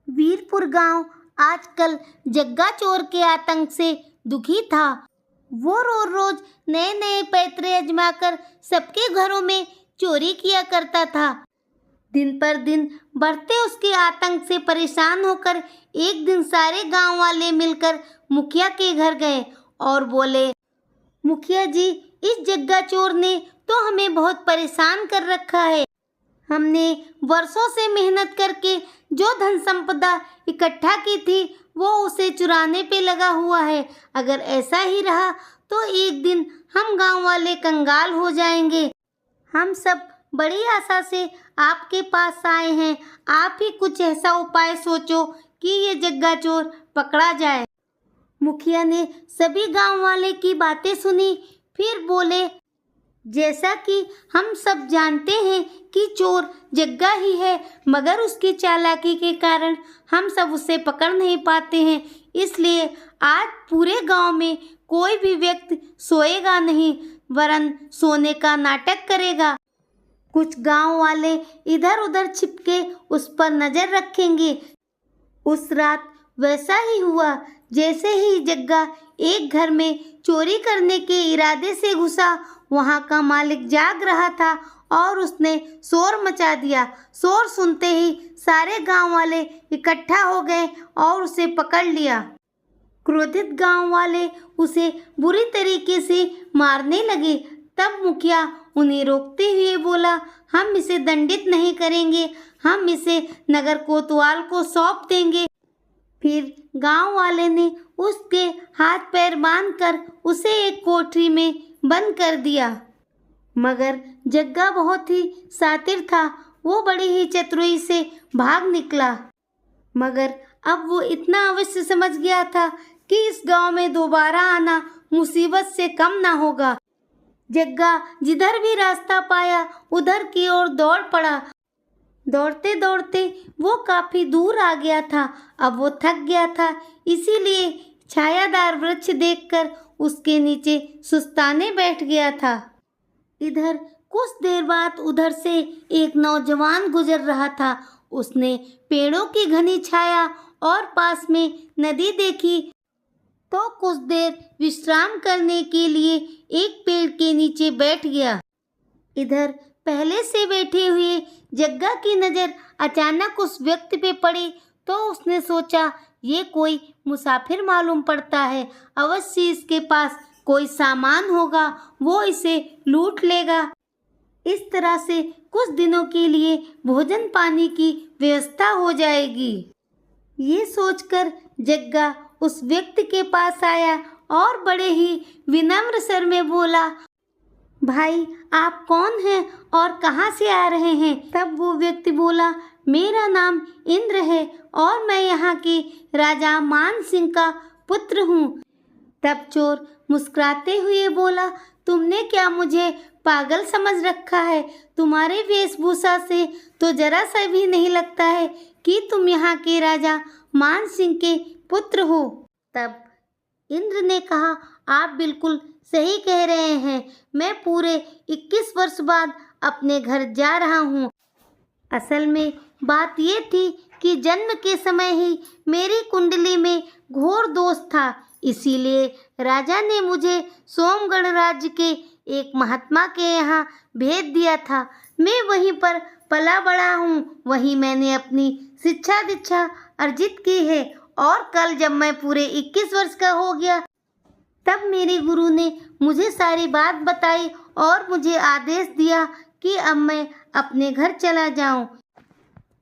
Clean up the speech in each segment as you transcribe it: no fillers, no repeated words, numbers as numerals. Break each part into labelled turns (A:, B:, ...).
A: वीरपुर गांव आजकल जग्गा चोर के आतंक से दुखी था। वो रोज रोज नए नए पैतरे आजमाकर सबके घरों में चोरी किया करता था। दिन पर दिन बढ़ते उसके आतंक से परेशान होकर एक दिन सारे गांव वाले मिलकर मुखिया के घर गए और बोले, मुखिया जी, इस जग्गा चोर ने तो हमें बहुत परेशान कर रखा है। हमने वर्षों से मेहनत करके जो धन संपदा इकट्ठा की थी वो उसे चुराने पे लगा हुआ है। अगर ऐसा ही रहा तो एक दिन हम गांव वाले कंगाल हो जाएंगे। हम सब बड़ी आशा से आपके पास आए हैं। आप ही कुछ ऐसा उपाय सोचो कि ये जग्गा चोर पकड़ा जाए। मुखिया ने सभी गांव वाले की बातें सुनी, फिर बोले, जैसा कि हम सब जानते हैं कि चोर जग्गा ही है, मगर उसकी चालाकी के कारण हम सब उसे पकड़ नहीं पाते हैं। इसलिए आज पूरे गांव में कोई भी व्यक्ति सोएगा नहीं, वरन सोने का नाटक करेगा। कुछ गांव वाले इधर उधर छिपके उस पर नजर रखेंगे। उस रात वैसा ही हुआ। जैसे ही जग्गा एक घर में चोरी करने के इरादे से घुसा, वहां का मालिक जाग रहा था और उसने शोर मचा दिया। शोर सुनते ही सारे गांव वाले इकट्ठा हो गए और उसे पकड़ लिया। क्रोधित गांव वाले उसे बुरी तरीके से मारने लगे। तब मुखिया उन्हें रोकते हुए बोला, हम इसे दंडित नहीं करेंगे, हम इसे नगर कोतवाल को सौंप देंगे। फिर गांव वाले ने उसके हाथ पैर बांधकर उसे एक कोठरी में बंद कर दिया। मगर जग्गा बहुत ही शातिर था। वो बड़ी ही चतुराई से भाग निकला। मगर अब वो इतना अवश्य समझ गया था कि इस गांव में दोबारा आना मुसीबत से कम ना होगा। जग्गा जिधर भी रास्ता पाया उधर की ओर दौड़ पड़ा। दौड़ते दौड़ते वो काफी दूर आ गया था। अब वो थक गया था, इसीलिए छायादार वृक्ष देखकर उसके नीचे सुस्ताने बैठ गया था। इधर कुछ देर बाद उधर से एक नौजवान गुजर रहा था। उसने पेड़ों की घनी छाया और पास में नदी देखी तो कुछ देर विश्राम करने के लिए एक पेड़ के नीचे बैठ गया। इधर पहले से बैठे हुए जग्गा की नज़र अचानक उस व्यक्ति पे पड़ी तो उसने सोचा, ये कोई मुसाफिर मालूम पड़ता है, अवश्य इसके पास कोई सामान होगा, वो इसे लूट लेगा। इस तरह से कुछ दिनों के लिए भोजन पानी की व्यवस्था हो जाएगी। ये सोचकर जग्गा उस व्यक्ति के पास आया और बड़े ही विनम्र स्वर में बोला, भाई, आप कौन हैं और कहाँ से आ रहे हैं? तब वो व्यक्ति बोला, मेरा नाम इंद्र है और मैं यहाँ के राजा मान सिंह का पुत्र हूँ। तब चोर मुस्कुराते हुए बोला, तुमने क्या मुझे पागल समझ रखा है? तुम्हारे वेशभूषा से तो जरा सा भी नहीं लगता है कि तुम यहाँ के राजा मान सिंह के पुत्र हो। तब इंद्र ने कहा, आप बिल्कुल सही कह रहे हैं। मैं पूरे 21 वर्ष बाद अपने घर जा रहा हूँ। असल में बात ये थी कि जन्म के समय ही मेरी कुंडली में घोर दोष था, इसीलिए राजा ने मुझे सोमगढ़ राज्य के एक महात्मा के यहाँ भेज दिया था। मैं वहीं पर पला बड़ा हूँ, वहीं मैंने अपनी शिक्षा दीक्षा अर्जित की है और कल जब मैं पूरे 21 वर्ष का हो गया तब मेरे गुरु ने मुझे सारी बात बताई और मुझे आदेश दिया कि अब मैं अपने घर चला जाऊं।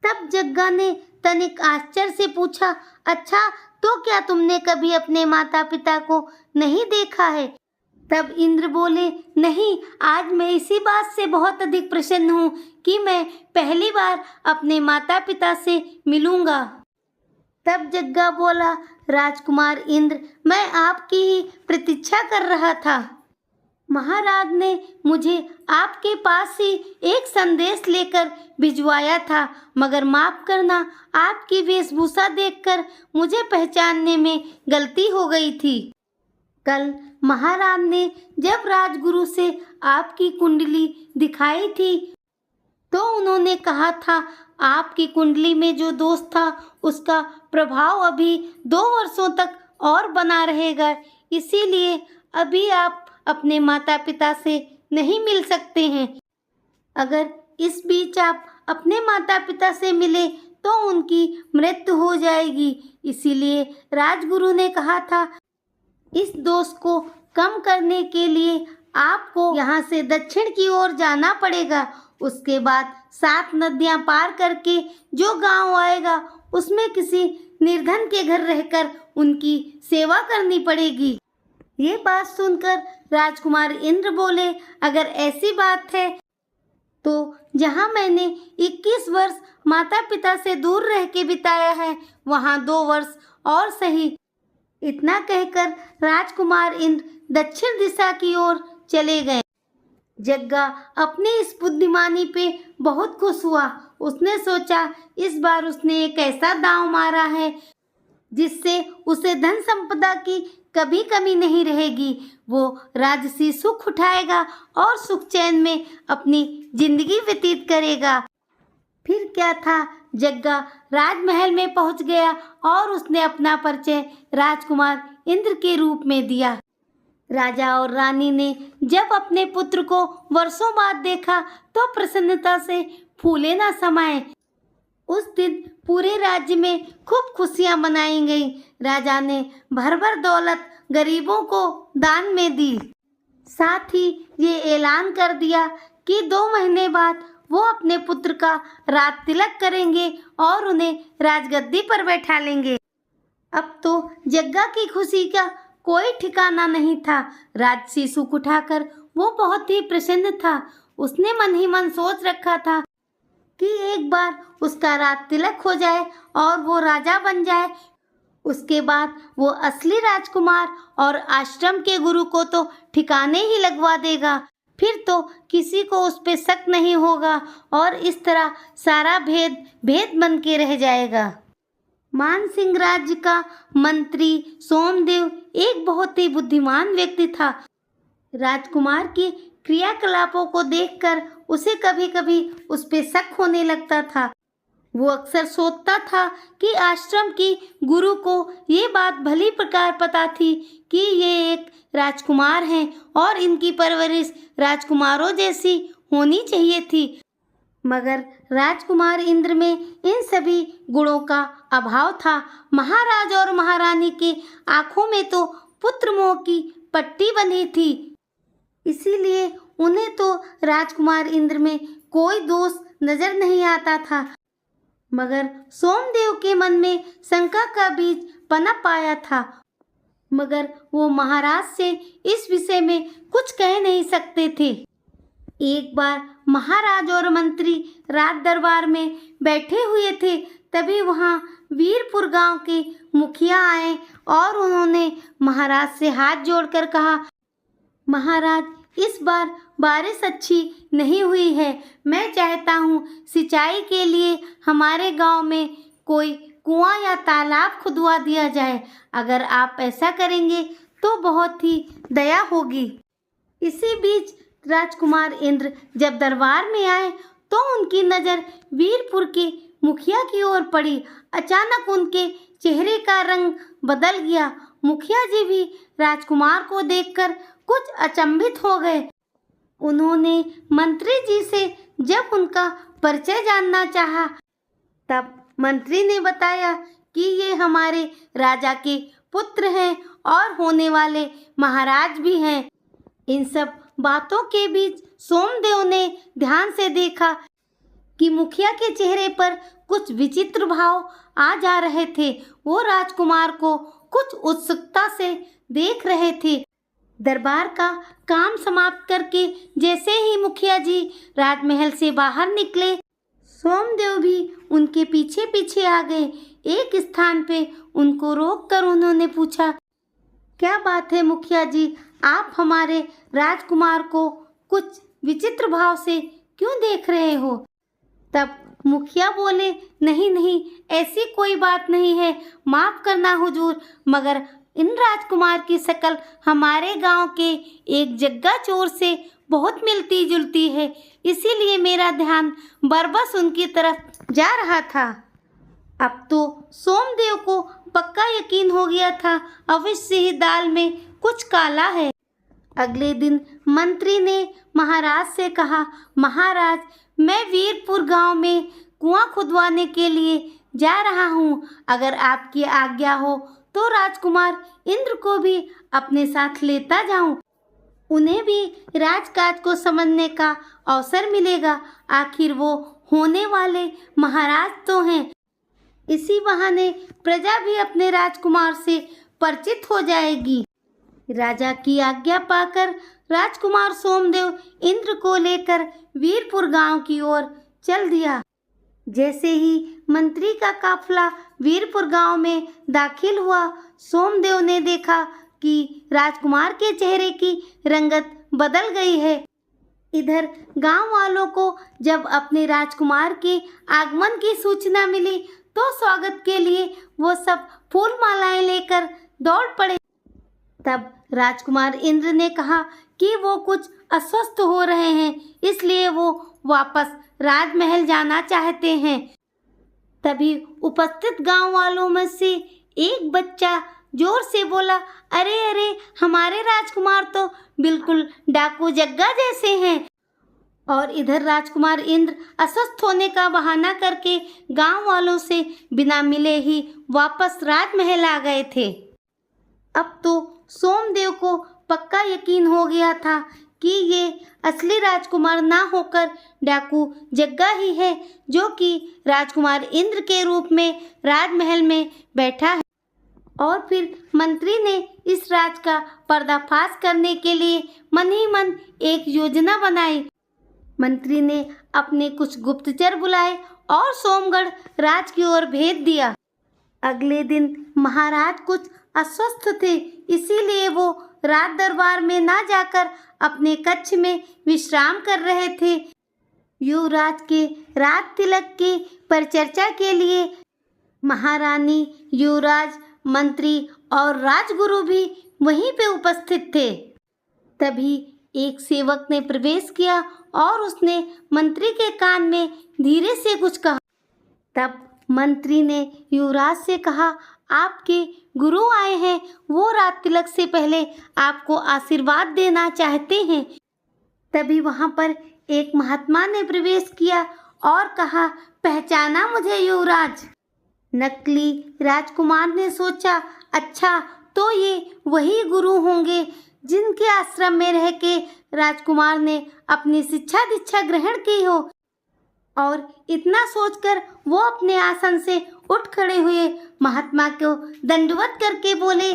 A: तब जग्गा ने तनिक आश्चर्य से पूछा, अच्छा, तो क्या तुमने कभी अपने माता पिता को नहीं देखा है? तब इंद्र बोले, नहीं, आज मैं इसी बात से बहुत अधिक प्रसन्न हूँ कि मैं पहली बार अपने माता पिता से मिलूँगा। तब जग्गा बोला, राजकुमार इंद्र, मैं आपकी ही प्रतीक्षा कर रहा था। महाराज ने मुझे आपके पास ही एक संदेश लेकर भिजवाया था, मगर माफ करना, आपकी वेशभूषा देखकर मुझे पहचानने में गलती हो गई थी। कल महाराज ने जब राजगुरु से आपकी कुंडली दिखाई थी तो उन्होंने कहा था आपकी कुंडली में जो दोष था उसका प्रभाव अभी 2 वर्षों तक और बना रहेगा, इसीलिए अभी आप अपने माता पिता से नहीं मिल सकते हैं। अगर इस बीच आप अपने माता पिता से मिले तो उनकी मृत्यु हो जाएगी, इसीलिए राजगुरु ने कहा था इस दोष को कम करने के लिए आपको यहाँ से दक्षिण की ओर जाना पड़ेगा। उसके बाद 7 नदियाँ पार करके जो गांव आएगा उसमें किसी निर्धन के घर रहकर उनकी सेवा करनी पड़ेगी। ये बात सुनकर राजकुमार इंद्र बोले, अगर ऐसी बात है तो जहाँ मैंने 21 वर्ष माता पिता से दूर रह के बिताया है वहाँ 2 वर्ष और सही। इतना कहकर राजकुमार इंद्र दक्षिण दिशा की ओर चले गए। जग्गा अपनी इस बुद्धिमानी पे बहुत खुश हुआ। उसने सोचा इस बार उसने एक ऐसा दांव मारा है जिससे उसे धन संपदा की कभी कमी नहीं रहेगी। वो राजसी सुख उठाएगा और सुख चैन में अपनी जिंदगी व्यतीत करेगा। फिर क्या था, जग्गा राजमहल में पहुंच गया और उसने अपना परिचय राजकुमार इंद्र के रूप में दिया। राजा और रानी ने जब अपने पुत्र को वर्षों बाद देखा तो प्रसन्नता से फूले न समाये। उस दिन पूरे राज्य में खूब खुशियां मनाई गई। राजा ने भर भर दौलत गरीबों को दान में दी। साथ ही ये ऐलान कर दिया कि 2 महीने बाद वो अपने पुत्र का राज तिलक करेंगे और उन्हें राजगद्दी पर बैठा लेंगे। अब तो जग्गा की खुशी का कोई ठिकाना नहीं था। राजसी सुख उठाकर वो बहुत ही प्रसन्न था। उसने मन ही मन सोच रखा था कि एक बार उसका राज तिलक हो जाए और वो राजा बन जाए। उसके बाद वो असली राजकुमार और आश्रम के गुरु को तो ठिकाने ही लगवा देगा। फिर तो किसी को उस पे शक नहीं होगा और इस तरह सारा भेद बन के रह जाएगा। मानसिंह राज्य का मंत्री सोमदेव एक बहुत ही बुद्धिमान व्यक्ति था। राजकुमार की क्रियाकलापों को देखकर उसे कभी कभी उस पे शक होने लगता था। वो अक्सर सोचता था कि आश्रम की गुरु को ये बात भली प्रकार पता थी कि ये एक राजकुमार हैं और इनकी परवरिश राजकुमारों जैसी होनी चाहिए थी, मगर राजकुमार इंद्र में इन सभी गुणों का अभाव था। महाराज और महारानी के आंखों में तो पुत्र मोह की पट्टी बंधी थी, इसीलिए उन्हें तो राजकुमार इंद्र में कोई दोष नजर नहीं आता था। मगर सोमदेव के मन में शंका का बीज पनप आया था, मगर वो महाराज से इस विषय में कुछ कह नहीं सकते थे। एक बार महाराज और मंत्री राज दरबार में बैठे हुए थे, तभी वहाँ वीरपुर गांव के मुखिया आए और उन्होंने महाराज से हाथ जोड़कर कहा, महाराज इस बार बारिश अच्छी नहीं हुई है। मैं चाहता हूँ सिंचाई के लिए हमारे गांव में कोई कुआं या तालाब खुदवा दिया जाए। अगर आप ऐसा करेंगे तो बहुत ही दया होगी। इसी बीच राजकुमार इंद्र जब दरबार में आए तो उनकी नज़र वीरपुर के मुखिया की ओर पड़ी। अचानक उनके चेहरे का रंग बदल गया। मुखिया जी भी राजकुमार को देखकर कुछ अचंभित हो गए। उन्होंने मंत्री जी से जब उनका परिचय जानना चाहा, तब मंत्री ने बताया कि ये हमारे राजा के पुत्र हैं और होने वाले महाराज भी हैं। इन सब बातों के बीच सोमदेव ने ध्यान से देखा कि मुखिया के चेहरे पर कुछ विचित्र भाव आ जा रहे थे। वो राजकुमार को कुछ उत्सुकता से देख रहे थे। दरबार का काम समाप्त करके जैसे ही मुखिया जी राजमहल से बाहर निकले, सोमदेव भी उनके पीछे पीछे आ गए। एक स्थान पे उनको रोककर उन्होंने पूछा, क्या बात है मुखिया जी, आप हमारे राजकुमार को कुछ विचित्र भाव से क्यों देख रहे हो? तब मुखिया बोले, नहीं नहीं, ऐसी कोई बात नहीं है, माफ़ करना हुजूर, मगर इन राजकुमार की शक्ल हमारे गांव के एक जग्गा चोर से बहुत मिलती जुलती है, इसीलिए मेरा ध्यान बरबस उनकी तरफ जा रहा था। अब तो सोमदेव को पक्का यकीन हो गया था, अवश्य ही दाल में कुछ काला है। अगले दिन मंत्री ने महाराज से कहा, महाराज, मैं वीरपुर गांव में कुआं खुदवाने के लिए जा रहा हूँ। अगर आपकी आज्ञा हो तो राजकुमार इंद्र को भी अपने साथ लेता जाऊं। उन्हें भी राजकाज को समझने का अवसर मिलेगा। आखिर वो होने वाले महाराज तो हैं। इसी बहाने प्रजा भी अपने राजकुमार से परिचित हो जाएगी। राजा की आज्ञा पाकर राजकुमार सोमदेव इंद्र को लेकर वीरपुर गांव की ओर चल दिया। जैसे ही मंत्री का काफिला वीरपुर गांव में दाखिल हुआ, सोमदेव ने देखा कि राजकुमार के चेहरे की रंगत बदल गई है। इधर गांव वालों को जब अपने राजकुमार के आगमन की सूचना मिली तो स्वागत के लिए वो सब फूल मालाएं लेकर दौड़ पड़े। तब राजकुमार इंद्र ने कहा कि वो कुछ अस्वस्थ हो रहे हैं, इसलिए वो वापस राजमहल जाना चाहते हैं। तभी उपस्थित गांव वालों में से एक बच्चा जोर से बोला, अरे अरे, हमारे राजकुमार तो बिल्कुल डाकू जग्गा जैसे हैं। और इधर राजकुमार इंद्र अस्वस्थ होने का बहाना करके गांव वालों से बिना मिले ही वापस राजमहल आ गए थे। अब तो सोमदेव को पक्का यकीन हो गया था कि ये असली राजकुमार ना होकर डाकू जग्गा ही है, जो कि राजकुमार इंद्र के रूप में राजमहल में बैठा है। और फिर मंत्री ने इस राज का पर्दाफाश करने के लिए मन ही मन एक योजना बनाई। मंत्री ने अपने कुछ गुप्तचर बुलाए और सोमगढ़ राज की ओर भेज दिया। अगले दिन महाराज कुछ अस्वस्थ थे, इसीलिए वो राज दरबार में ना जाकर अपने कक्ष में विश्राम कर रहे थे। युवराज के राज तिलक की परिचर्चा के लिए महारानी, युवराज, मंत्री और राजगुरु भी वहीं पे उपस्थित थे। तभी एक सेवक ने प्रवेश किया और उसने मंत्री के कान में धीरे से कुछ कहा। तब मंत्री ने युवराज से कहा, आपके गुरु आए हैं, वो राज तिलक से पहले आपको आशीर्वाद देना चाहते हैं। तभी वहां पर एक महात्मा ने प्रवेश किया और कहा, पहचाना मुझे युवराज? नकली राजकुमार ने सोचा, अच्छा तो ये वही गुरु होंगे जिनके आश्रम में रह के राजकुमार ने अपनी शिक्षा दीक्षा ग्रहण की हो। और इतना सोचकर वो अपने आसन से उठ खड़े हुए, महात्मा को दंडवत करके बोले,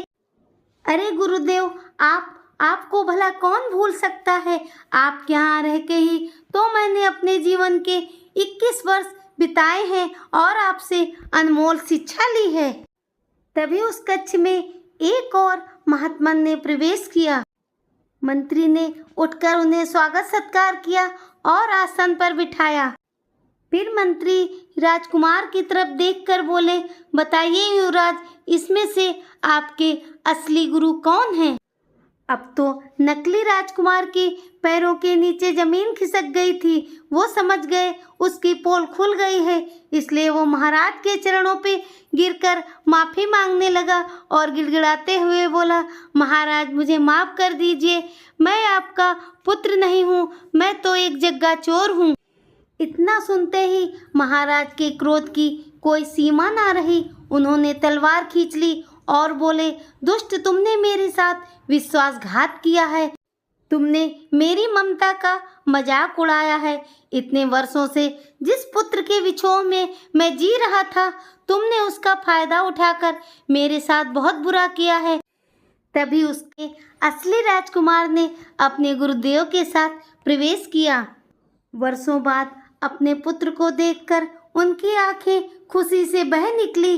A: अरे गुरुदेव, आपको भला कौन भूल सकता है? आपके यहाँ रह के ही तो मैंने अपने जीवन के 21 वर्ष बिताए हैं और आपसे अनमोल शिक्षा ली है। तभी उस कक्ष में एक और महात्मा ने प्रवेश किया। मंत्री ने उठकर उन्हें स्वागत सत्कार किया और आसन पर बिठाया। फिर मंत्री राजकुमार की तरफ देखकर बोले, बताइए युवराज, इसमें से आपके असली गुरु कौन हैं? अब तो नकली राजकुमार के पैरों के नीचे जमीन खिसक गई थी। वो समझ गए उसकी पोल खुल गई है, इसलिए वो महाराज के चरणों पे गिरकर माफ़ी मांगने लगा और गिड़गिड़ाते हुए बोला, महाराज मुझे माफ़ कर दीजिए, मैं आपका पुत्र नहीं हूँ, मैं तो एक जग्गा चोर हूँ। इतना सुनते ही महाराज के क्रोध की कोई सीमा ना रही। उन्होंने तलवार खींच ली और बोले, दुष्ट, तुमने मेरे साथ विश्वासघात किया है। तुमने मेरी ममता का मजाक उड़ाया है। इतने वर्षों से जिस पुत्र के विछोह में मैं जी रहा था, तुमने उसका फायदा उठाकर मेरे साथ बहुत बुरा किया है। तभी उसके असली राजकुमार ने अपने गुरुदेव के साथ प्रवेश किया। वर्षों बाद अपने पुत्र को देखकर उनकी आंखें खुशी से बह निकली।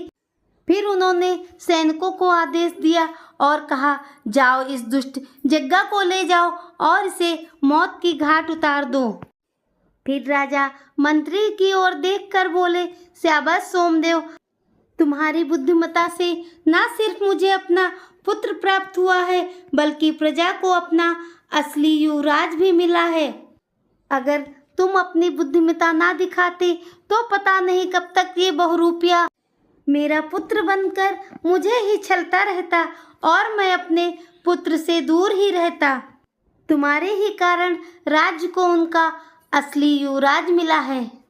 A: फिर उन्होंने सैनिकों को आदेश दिया और कहा, जाओ इस दुष्ट जग्गा को ले जाओ और इसे मौत की घाट उतार दो। फिर राजा मंत्री की ओर देखकर बोले, शाबाश सोमदेव, तुम्हारी बुद्धिमत्ता से ना सिर्फ मुझे अपना पुत्र प्राप्त हुआ है, बल्कि प्रजा को अपना असली युवराज भी मिला है। अगर तुम अपनी बुद्धिमत्ता ना दिखाते तो पता नहीं कब तक ये बहुरूपिया मेरा पुत्र बनकर मुझे ही छलता रहता और मैं अपने पुत्र से दूर ही रहता। तुम्हारे ही कारण राज्य को उनका असली युवराज मिला है।